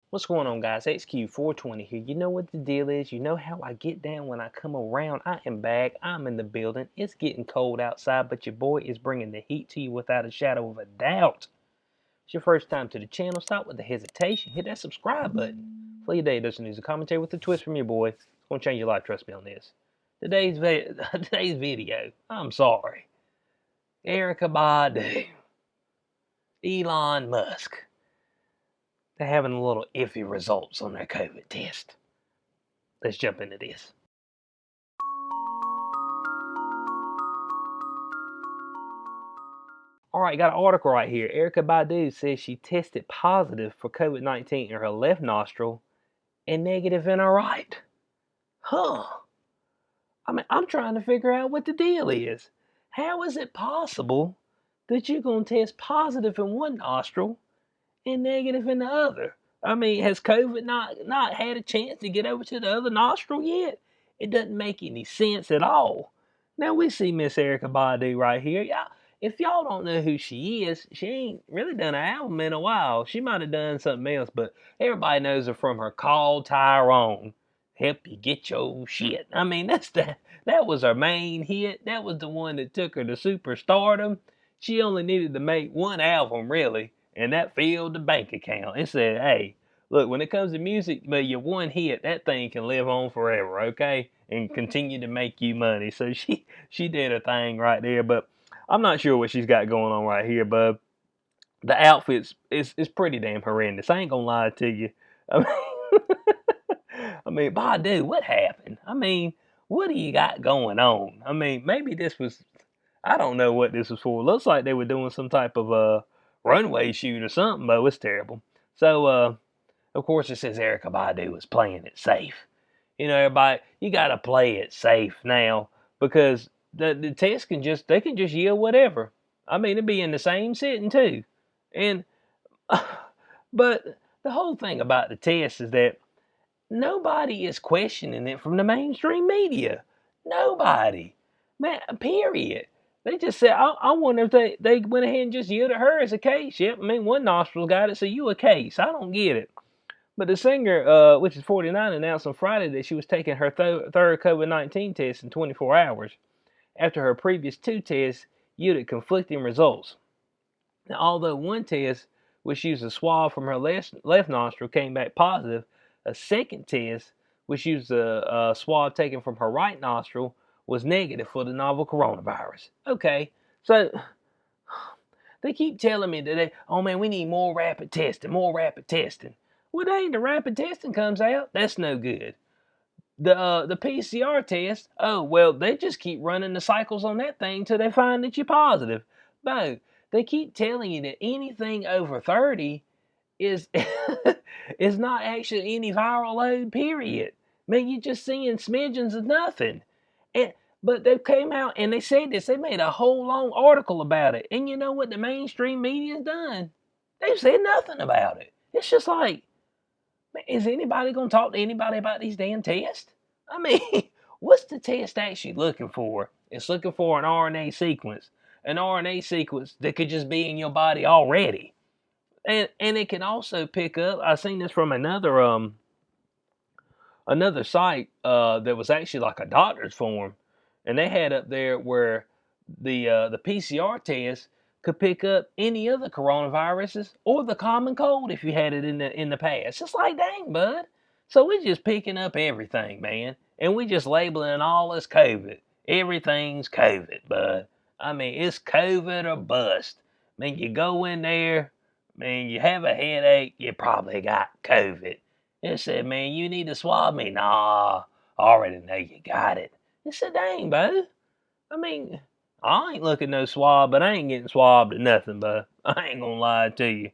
What's going on, guys? HQ420 here. You know what the deal is. You know how I get down when I come around. I am back. I'm in the building. It's getting cold outside, but your boy is bringing the heat to you without a shadow of a doubt. It's your first time to the channel. Stop with the hesitation. Hit that subscribe button. For your day, there's news and commentary with a twist from your boy. It's going to change your life. Trust me on this. Today's video. I'm sorry. Erykah Badu. Elon Musk. They're having a little iffy results on their COVID test. Let's jump into this. All right, got an article right here. Erykah Badu says she tested positive for COVID-19 in her left nostril and negative in her right. Huh. I'm trying to figure out what the deal is. How is it possible that you're going to test positive in one nostril and negative in the other? Has COVID not had a chance to get over to the other nostril yet? It doesn't make any sense at all. Now we see Miss Erykah Badu right here. If y'all don't know who she is, she ain't really done an album in a while. She might have done something else, but everybody knows her from her Call Tyrone. Help you get your shit. That was her main hit. That was the one that took her to superstardom. She only needed to make one album, really, and that filled the bank account. It said, hey, look, when it comes to music, but your one hit, that thing can live on forever, okay? And continue to make you money. So she did her thing right there, but I'm not sure what she's got going on right here, but the outfits is pretty damn horrendous. I ain't gonna lie to you. I mean, Badu, what happened? What do you got going on? Maybe this was, I don't know what this was for. Looks like they were doing some type of runway shoot or something, but it was terrible. So of course it says Erykah Badu was playing it safe. You know, everybody, you gotta play it safe now because the test can just yield whatever. It'd be in the same sitting too. And but the whole thing about the test is that nobody is questioning it from the mainstream media. Nobody. Man, period. They just said, I wonder if they went ahead and just yielded her as a case. Yep, one nostril got it, so you a case. I don't get it. But the singer, which is 49, announced on Friday that she was taking her third COVID-19 test in 24 hours after her previous two tests yielded conflicting results. Now, although one test, which used a swab from her left nostril, came back positive, a second test, which used a swab taken from her right nostril, was negative for the novel coronavirus. Okay, so they keep telling me that we need more rapid testing, more rapid testing. Well, dang, the rapid testing comes out. That's no good. The PCR test, oh, well, they just keep running the cycles on that thing till they find that you're positive. But they keep telling you that anything over 30 is is not actually any viral load, period. You're just seeing smidgens of nothing. But they came out and they said this. They made a whole long article about it. And you know what the mainstream media's done? They've said nothing about it. It's just like, is anybody going to talk to anybody about these damn tests? What's the test actually looking for? It's looking for an RNA sequence. An RNA sequence that could just be in your body already. And it can also pick up, I've seen this from another site that was actually like a doctor's form. And they had up there where the PCR test could pick up any other coronaviruses or the common cold if you had it in the past. It's like, dang, bud. So we're just picking up everything, man. And we just labeling all as COVID. Everything's COVID, bud. It's COVID or bust. You go in there, you have a headache, you probably got COVID. It said, man, you need to swab me. Nah, I already know you got it. It said, dang, bud. I ain't looking no swab, but I ain't getting swabbed or nothing, but I ain't gonna lie to you.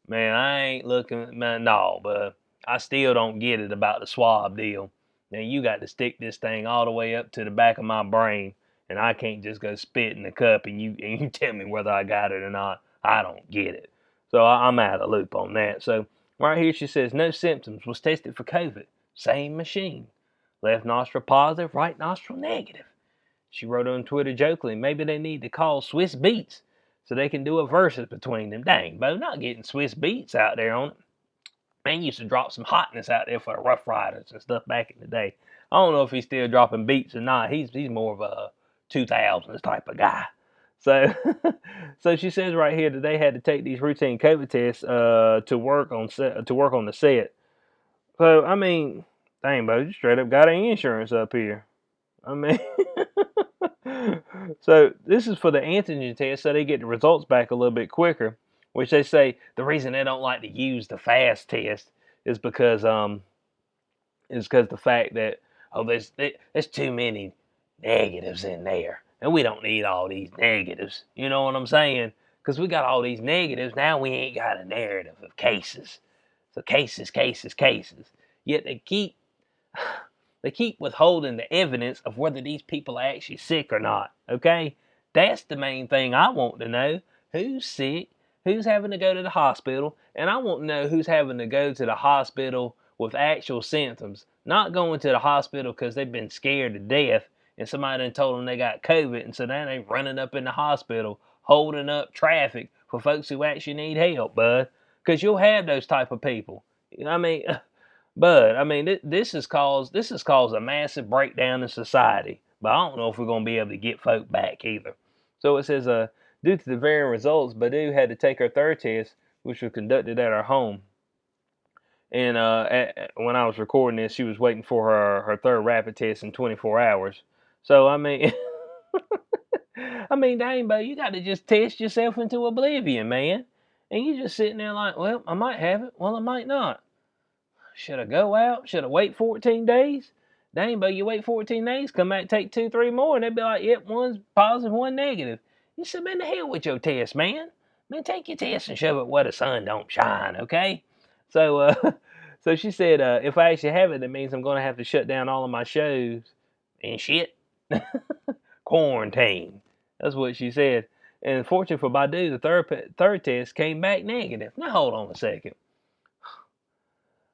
Man, I ain't looking, man, no, but I still don't get it about the swab deal. Now, you got to stick this thing all the way up to the back of my brain, and I can't just go spit in the cup and you tell me whether I got it or not. I don't get it. So I'm out of the loop on that. So right here she says, no symptoms, was tested for COVID. Same machine. Left nostril positive, right nostril negative. She wrote on Twitter jokingly, maybe they need to call Swiss Beats so they can do a versus between them. Dang, Bo, not getting Swiss Beats out there on it. Man used to drop some hotness out there for the Rough Riders and stuff back in the day. I don't know if he's still dropping beats or not. He's more of a 2000s type of guy. So, so she says right here that they had to take these routine COVID tests to work on the set. So I mean, dang, bro, you straight up got an insurance up here. I mean, so this is for the antigen test, so they get the results back a little bit quicker. Which they say the reason they don't like to use the fast test is because the fact that there's too many negatives in there, and we don't need all these negatives. You know what I'm saying? Because we got all these negatives now, we ain't got a narrative of cases. So cases, cases, cases. Yet they keep withholding the evidence of whether these people are actually sick or not. Okay, that's the main thing I want to know. Who's sick? Who's having to go to the hospital? And I want to know who's having to go to the hospital with actual symptoms, not going to the hospital because they've been scared to death and somebody done told them they got COVID, and so now they running up in the hospital, holding up traffic for folks who actually need help, bud. Because you'll have those type of people. I mean, but I mean, this has caused a massive breakdown in society. But I don't know if we're going to be able to get folk back either. So it says, due to the varying results, Badu had to take her third test, which was conducted at her home. And when I was recording this, she was waiting for her third rapid test in 24 hours. So I mean, I mean, dang, but you got to just test yourself into oblivion, man. And you just sitting there like, well, I might have it, well, I might not. Should I go out? Should I wait 14 days? Dang, but you wait 14 days, come back, take 2, 3 more, and they'd be like, yep, one's positive, one negative. You said, man, the hell with your test, man. Man, take your test and shove it where the sun don't shine, okay? So, so she said, if I actually have it, that means I'm going to have to shut down all of my shows and shit. Quarantine. That's what she said. And fortunately for Badu, the third test came back negative. Now, hold on a second.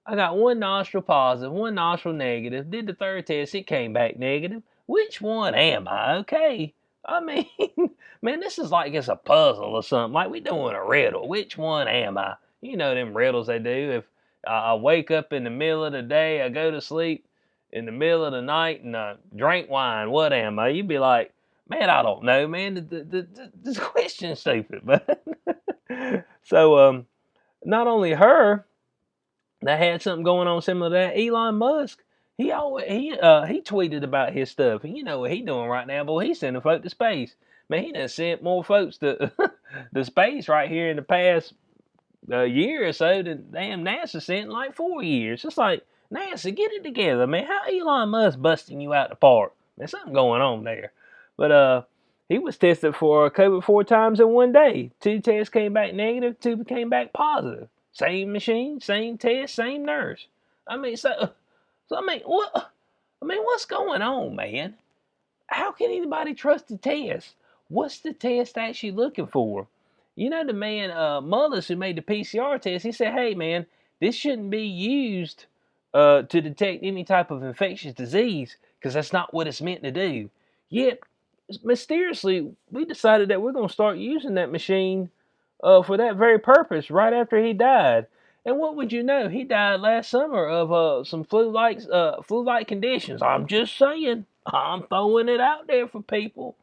I got one nostril positive, one nostril negative. Did the third test, it came back negative. Which one am I? Okay. I mean, man, this is like it's a puzzle or something. Like we doing a riddle. Which one am I? You know them riddles they do. If I wake up in the middle of the day, I go to sleep in the middle of the night, and I drink wine. What am I? You'd be like, man, I don't know, man. This question's stupid, but so not only her that had something going on similar to that. Elon Musk, he tweeted about his stuff, and you know what he doing right now, boy. He's sending folks to space. Man, he done sent more folks to to space right here in the past year or so than damn NASA sent in like 4 years. It's like NASA, get it together, man. How Elon Musk busting you out the park? There's something going on there. But he was tested for COVID 4 times in one day. 2 tests came back negative, 2 came back positive. Same machine, same test, same nurse. I mean, so I mean, what? I mean, what's going on, man? How can anybody trust the test? What's the test actually looking for? You know, the man Mullis who made the PCR test, he said, "Hey, man, this shouldn't be used to detect any type of infectious disease because that's not what it's meant to do." Yet, mysteriously, we decided that we're going to start using that machine for that very purpose right after he died. And what would you know? He died last summer of some flu-like conditions. I'm just saying. I'm throwing it out there for people.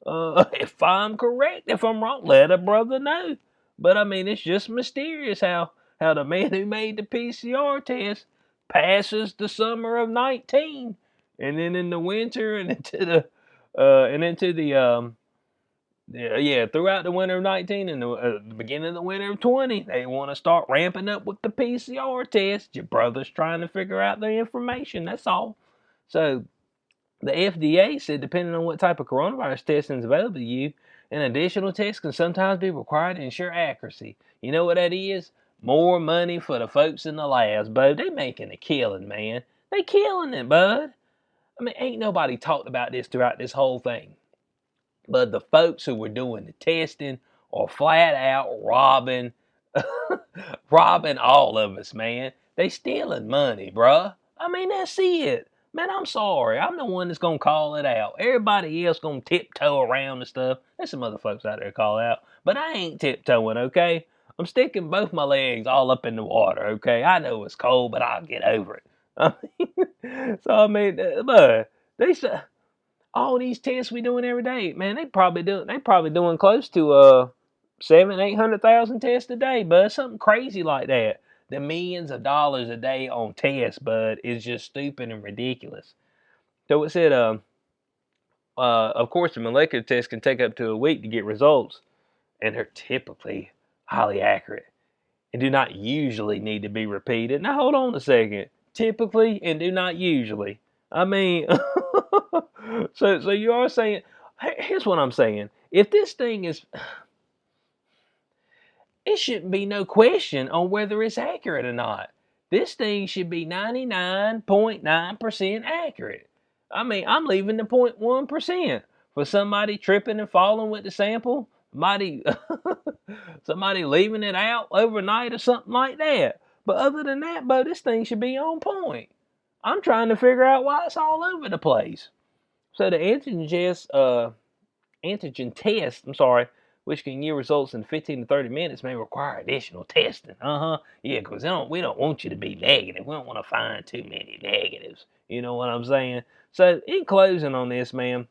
If I'm correct, if I'm wrong, let a brother know. But I mean, it's just mysterious how the man who made the PCR test passes the summer of 19, and then in the winter and into the throughout the winter of 19 and the beginning of the winter of 20, they want to start ramping up with the PCR test. Your brother's trying to figure out the information. That's all. So the FDA said, depending on what type of coronavirus testing is available to you, an additional test can sometimes be required to ensure accuracy. You know what that is? More money for the folks in the labs, bud. They making a killing, man. They killing it, bud. I mean, ain't nobody talked about this throughout this whole thing. But the folks who were doing the testing are flat out robbing, robbing all of us, man. They stealing money, bruh. I mean, that's it. Man, I'm sorry. I'm the one that's gonna call it out. Everybody else gonna tiptoe around and stuff. There's some other folks out there call out, but I ain't tiptoeing, okay? I'm sticking both my legs all up in the water, okay? I know it's cold, but I'll get over it. I mean, so, I mean, but they say all these tests we doing every day, man, they probably doing close to 700,000-800,000 tests a day, bud. Something crazy like that. The millions of dollars a day on tests, bud, is just stupid and ridiculous. So it said, of course, the molecular test can take up to a week to get results, and they're typically highly accurate and do not usually need to be repeated. Now, hold on a second. Typically and do not usually. I mean, so you are saying, here's what I'm saying. If this thing is, it shouldn't be no question on whether it's accurate or not. This thing should be 99.9% accurate. I mean, I'm leaving the 0.1% for somebody tripping and falling with the sample, somebody, somebody leaving it out overnight or something like that. But other than that, Bo, this thing should be on point. I'm trying to figure out why it's all over the place. So the antigen test, which can yield results in 15 to 30 minutes, may require additional testing. Yeah, because we don't want you to be negative. We don't want to find too many negatives. You know what I'm saying? So in closing on this, man,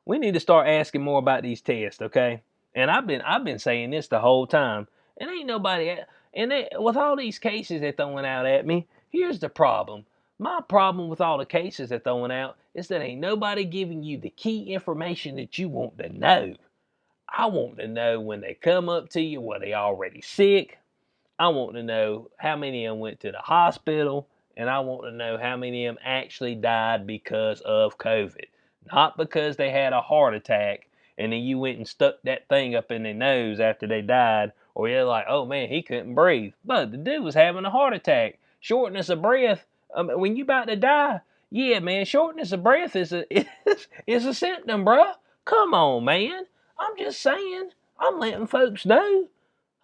we need to start asking more about these tests, okay? And I've been saying this the whole time, and ain't nobody. And with all these cases they're throwing out at me, here's the problem. My problem with all the cases they're throwing out is that ain't nobody giving you the key information that you want to know. I want to know when they come up to you, were they already sick? I want to know how many of them went to the hospital, and I want to know how many of them actually died because of COVID. Not because they had a heart attack and then you went and stuck that thing up in their nose after they died, or you're like, oh man, he couldn't breathe. But the dude was having a heart attack. Shortness of breath, when you about to die, yeah, man, shortness of breath is is a symptom, bruh. Come on, man. I'm just saying. I'm letting folks know.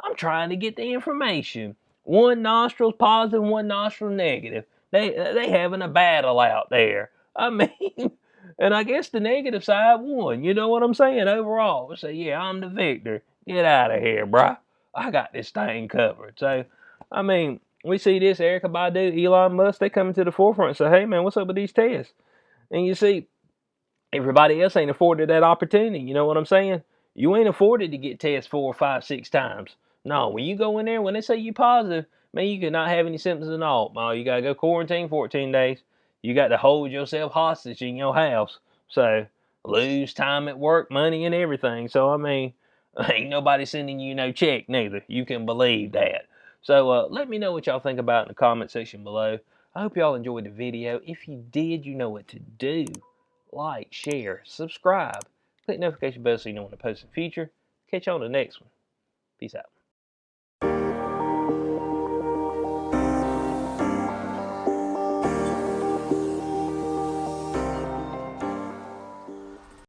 I'm trying to get the information. One nostril's positive, one nostril negative. They having a battle out there. I mean, and I guess the negative side won. You know what I'm saying? Overall, we say, yeah, I'm the victor. Get out of here, bruh. I got this thing covered. So, I mean, we see this Erykah Badu, Elon Musk, they coming to the forefront and say, hey, man, what's up with these tests? And you see, everybody else ain't afforded that opportunity. You know what I'm saying? You ain't afforded to get tested 4, 5, 6 times. No, when you go in there, when they say you positive, man, you cannot have any symptoms at all. No, you gotta go quarantine 14 days. You got to hold yourself hostage in your house. So lose time at work, money, and everything. So I mean, ain't nobody sending you no check neither. You can believe that. So let me know what y'all think about it in the comment section below. I hope y'all enjoyed the video. If you did, you know what to do. Like, share, subscribe, click notification bell so you know when I post in the future. Catch you on the next one. Peace out.